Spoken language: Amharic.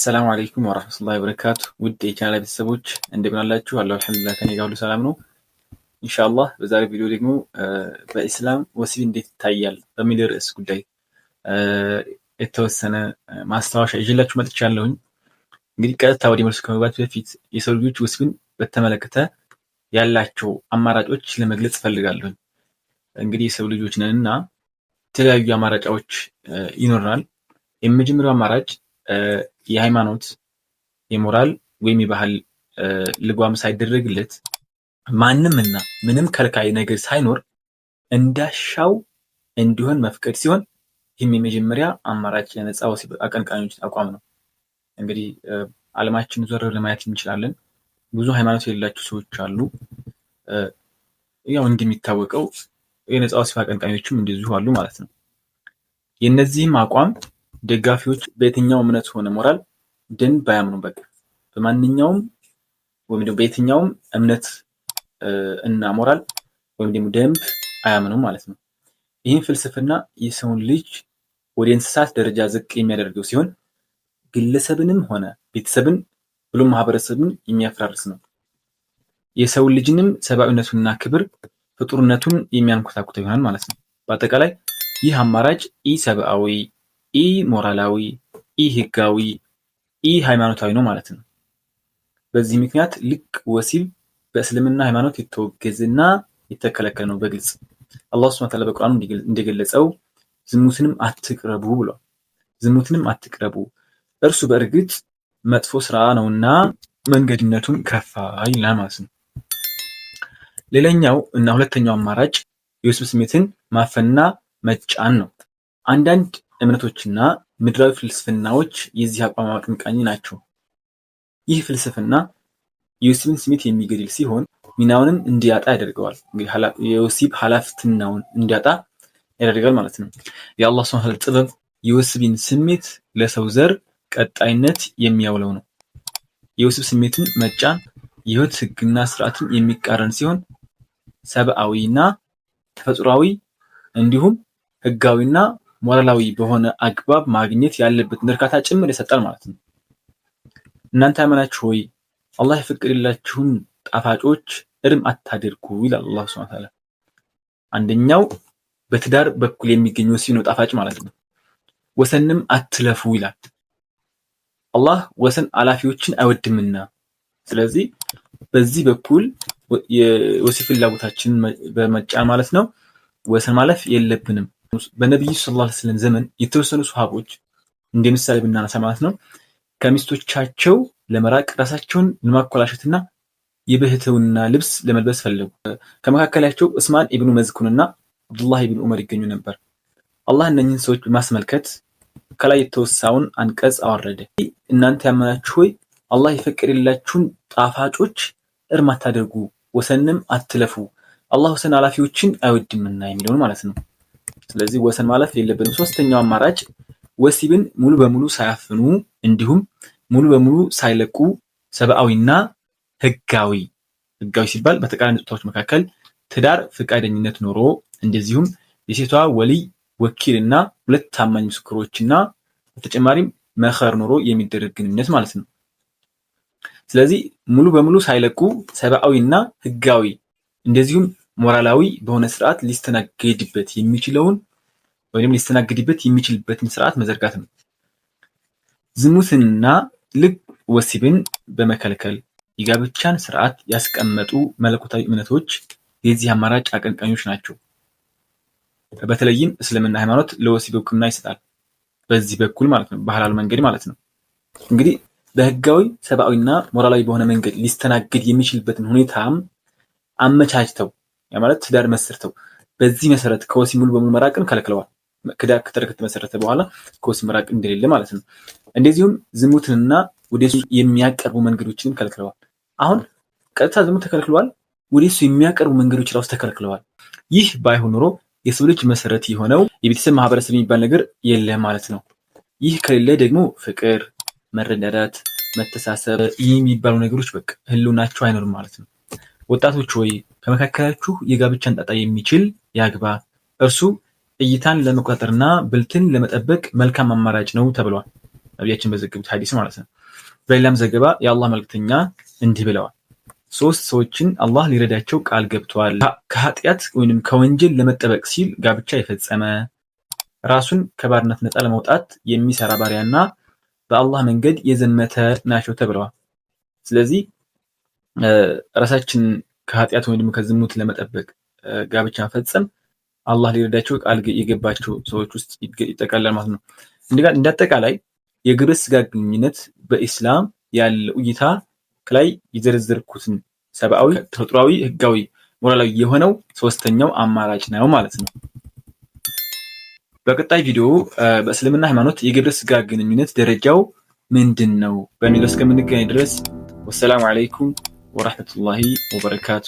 ሰላም አለይኩም ወራህመቱላሂ ወበረካቱ። ውድ የቻናል ቤተሰቦች እንደምን አላችሁ? አላሁ አልሐምዱሊላህ ከኔ ጋር ሁሉ ሰላም ነው። ኢንሻአላህ በዛሬው ቪዲዮ ደግሞ በኢስላም ወሲብ እንዴት ይታያል በሚል ርዕስ ጉዳይ የተወሰነ ማስታወሻ ይዤላችሁ መጥቻለሁኝ። እንግዲህ ቀጥታ ወደ መልሱ ከመግባት በፊት የሰው ልጆች ወሲብን በተመለከተ ያላቸው አማራጮች ለመግለጽ ፈልጋለሁኝ። እንግዲህ የሰው ልጆች ነንና የተለያዩ አማራጮች ይኖርናል። የመጀመሪያው አማራጭ የሃይማኖት የሞራል ወይም የባህል ልጓም ሳይደረግለት ማንምና ምንም ከልካይ ነገር ሳይኖር እንዳሻው እንዲሆን መፍቀድ ሲሆን ይህም የመጀመሪያ አማራጭ የነጻ ወሲብ አቀንቃኞች አቋም ነው። እንግዲህ ዓለማችን ዞር ለማየት እንችላለን። ብዙ ሃይማኖት የሌላቸው ሰዎች አሉ። ያው እንደሚታወቀው የነጻ ወሲብ አቀንቃኞችም እንደዚሁ አሉ ማለት ነው። የነዚህም አቋም ደጋፊዎች በየትኛው እምነት ሆነ ሞራል ደንብ አያምኑም። በቃ በማንኛውም ወይም ደግሞ በየትኛውም እምነት እና ሞራል ወይም ደግሞ ደንብ አያምኑም ማለት ነው። ይህን ፍልስፍና የሰውን ልጅ ወደ እንስሳት ደረጃ ዝቅ የሚያደርገው ሲሆን ግለሰብንም ሆነ ቤተሰብን ብሎም ማህበረሰብን የሚያፈራርስ ነው። የሰው ልጅንም ሰብአዊነቱንና ክብር ፍጡርነቱን የሚያንኮታኩተው ይሆናል ማለት ነው። በአጠቃላይ ይህ አማራጭ ኢሰብአዊ፣ ኢ ሞራላዊ፣ ኢ ህጋዊ፣ ኢ ሃይማኖታዊ ነው ማለት ነው። በዚህ ምክንያት ልክ ወሲብ በእስልምና ሃይማኖት የተወገዘና የተከለከለ ነው በግልጽ አላህ ሱብሓነሁ ወተዓላ በቁርአኑ እንደገለጸው ዝሙትንም አትቅረቡ ብሏል። ዝሙትንም አትቅረቡ እርሱ በእርግጥ መጥፎ ስራ ነውና መንገድነቱን ከፋ ይላል ማለት ነው። ሌላኛው እና ሁለተኛው አማራጭ የወሲብ ስሜትን ማፈንና መጫን ነው። አንዳንድ እምነቶችና ምድራዊ ፍልስፍናዎች የዚህ አቋም አቀንቃኝ ናቸው። ይህ ፍልስፍና የወሲብን ስሜት የሚገድል ሲሆን ሚናውንም እንዲያጣ ያደርገዋል። የወሲብ ኃላፊነቱን እንዲያጣ ያደርጋል ማለት ነው። የአላህ ሱብሓነሁ ወተዓላ ጥበብ የወሲብን ስሜት ለሰው ዘር ቀጣይነት የሚያውለው ነው። የወሲብ ስሜትን መጫን የህይወት ህግና ስርዓትን የሚቃረን ሲሆን ሰብአዊና ተፈጥሯዊ እንዲሁም ህጋዊና ሞራላዊ በሆነ አግባብ ማግኘት ያለበትን እርካታ ጭምር ይሰጣል ማለት ነው። እናንተ አመናችሁ ሆይ አላህ የፈቀደላችሁን ጣፋጮች እርም አታድርጉ ይላል አላህ ሱብሓነሁ ወተዓላ። አንደኛው በትዳር በኩል የሚገኝ ወሲብ ነው ጣፋጭ ማለት ነው። ወሰንም አትለፉ ይላል። አላህ ወሰን አላፊዎችን አይወድምና፣ ስለዚህ በዚህ በኩል የወሲብ ፍላጎታችንን በመጫን ማለት ነው ወሰን ማለፍ የለብንም። በነብዩ ሰለላሁ ዐለይሂ ወሰለም ዘመን የተወሰኑ ሱሐቦች እንደ ምሳሌ ብናነሳ ማለት ነው ከሚስቶቻቸው ለመራቅ ራሳቸውን ለማኮላሸትና የብህትውና ልብስ ለመልበስ ፈለጉ። ከመካከላቸው ዑስማን ኢብኑ መዝኩንና አብዱላህ ኢብኑ ዑመር ይገኙ ነበር። አላህ እነኝህን ሰዎች በማስመልከት ከላይ የተወሳውን አንቀጽ አወረደ። እናንተ ያመናችሁ ሆይ አላህ የፈቀደላችሁን ጣፋጮች እርም አታድርጉ፣ ወሰንም አትለፉ፣ አላህ ወሰን አላፊዎችን አይወድምና የሚለውን ማለት ነው። ስለዚህ ወሰን ማለፍ የለብንም። ሶስተኛው አማራጭ ወሲብን ሙሉ በሙሉ ሳያፍኑ እንዲሁም ሙሉ በሙሉ ሳይለቁ ሰብአዊና ህጋዊ ሲባል በተቃራኒ ጾታዎች መካከል ትዳር ፈቃደኝነት ኖሮ እንደዚሁም የሴቷ ወልይ ወኪልና ሁለት ታማኝ ምስክሮችና በተጨማሪም መኸር ኖሮ የሚደረግ ግንኙነት ማለት ነው። ስለዚህ ሙሉ በሙሉ ሳይለቁ ሰብአዊና ህጋዊ እንደዚሁም ሞራላዊ በሆነ ስርዓት ሊስተናገድበት የሚችለውን ወይም ሊስተናገድበት የሚችልበትን ስርዓት መዘርጋት ነው። ዝሙትንና ልቅ ወሲብን በመከልከል የጋብቻን ስርዓት ያስቀመጡ መለኮታዊ እምነቶች የዚህ አማራጭ አቀንቃኞች ናቸው። በተለይም እስልምና ሃይማኖት ለወሲብ እውቅና ይሰጣል። በዚህ በኩል ማለት ነው በሐላል መንገድ ማለት ነው። እንግዲህ በህጋዊ ሰብአዊና ሞራላዊ በሆነ መንገድ ሊስተናገድ የሚችልበትን ሁኔታም አመቻችተው ማለት ትዳር መስርተው በዚህ መሰረት ከወሲብ ሙሉ በሙሉ መራቅን ከልክለዋል። ትዳር ከተመሰረተ በኋላ ከወሲብ መራቅ እንደሌለ ማለት ነው። እንደዚሁም ዝሙትንና ወደሱ የሚያቀርቡ መንገዶችንም ከልክለዋል። አሁን ቀጥታ ዝሙት ተከልክለዋል፣ ወደሱ የሚያቀርቡ መንገዶች ራሱ ተከልክለዋል። ይህ ባይሆን ኖሮ የሰው ልጅ መሰረት የሆነው የቤተሰብ ማህበረሰብ የሚባል ነገር የለም ማለት ነው። ይህ ከሌለ ደግሞ ፍቅር፣ መረዳዳት፣ መተሳሰብ የሚባሉ ነገሮች በቃ ህልውናቸው አይኖርም ማለት ነው። ወጣቶች ሆይ ከመካከላችሁ የጋብቻን ጣጣ የሚችል ያግባ፣ እርሱ እይታን ለመቆጣጠርና ብልትን ለመጠበቅ መልካም አማራጭ ነው ተብሏል። ነብያችን በዘገቡት ሐዲስ ማለት ነው። በሌላም ዘገባ የአላህ መልእክተኛ እንዲህ ብለዋል፣ 3 ሰዎችን አላህ ሊረዳቸው ቃል ገብቷል። ከኃጢአት ወይንም ከወንጀል ለመጠበቅ ሲል ጋብቻ የፈጸመ፣ ራሱን ከባርነት ነፃ ለማውጣት የሚሰራ ባሪያና በአላህ መንገድ የዘመተ ናቸው ተብለዋል። ስለዚህ ራሳችን ከኃጢአት ወይንም ከዝሙት ለመጠበቅ ጋብቻ መፈጸም አላህ ሊረዳቸው ቃል የገባቸው ሰዎች ውስጥ ይጠቃለላል ማለት ነው። እንደ አጠቃላይ የግብረ ሥጋ ግንኙነት በኢስላም ያለው እይታ ከላይ የዘረዘርኩትን ሰብአዊ፣ ተፈጥሯዊ፣ ህጋዊ፣ ሞራላዊ የሆነው ሶስተኛው አማራጭ ነው ማለት ነው። በቀጣይ ቪዲዮ በእስልምና ሃይማኖት የግብረ ሥጋ ግንኙነት ደረጃው ምንድነው በሚለው እስከምንገናኝ ድረስ ወሰላሙ አለይኩም ወራህመቱላሂ ወበረካቱ።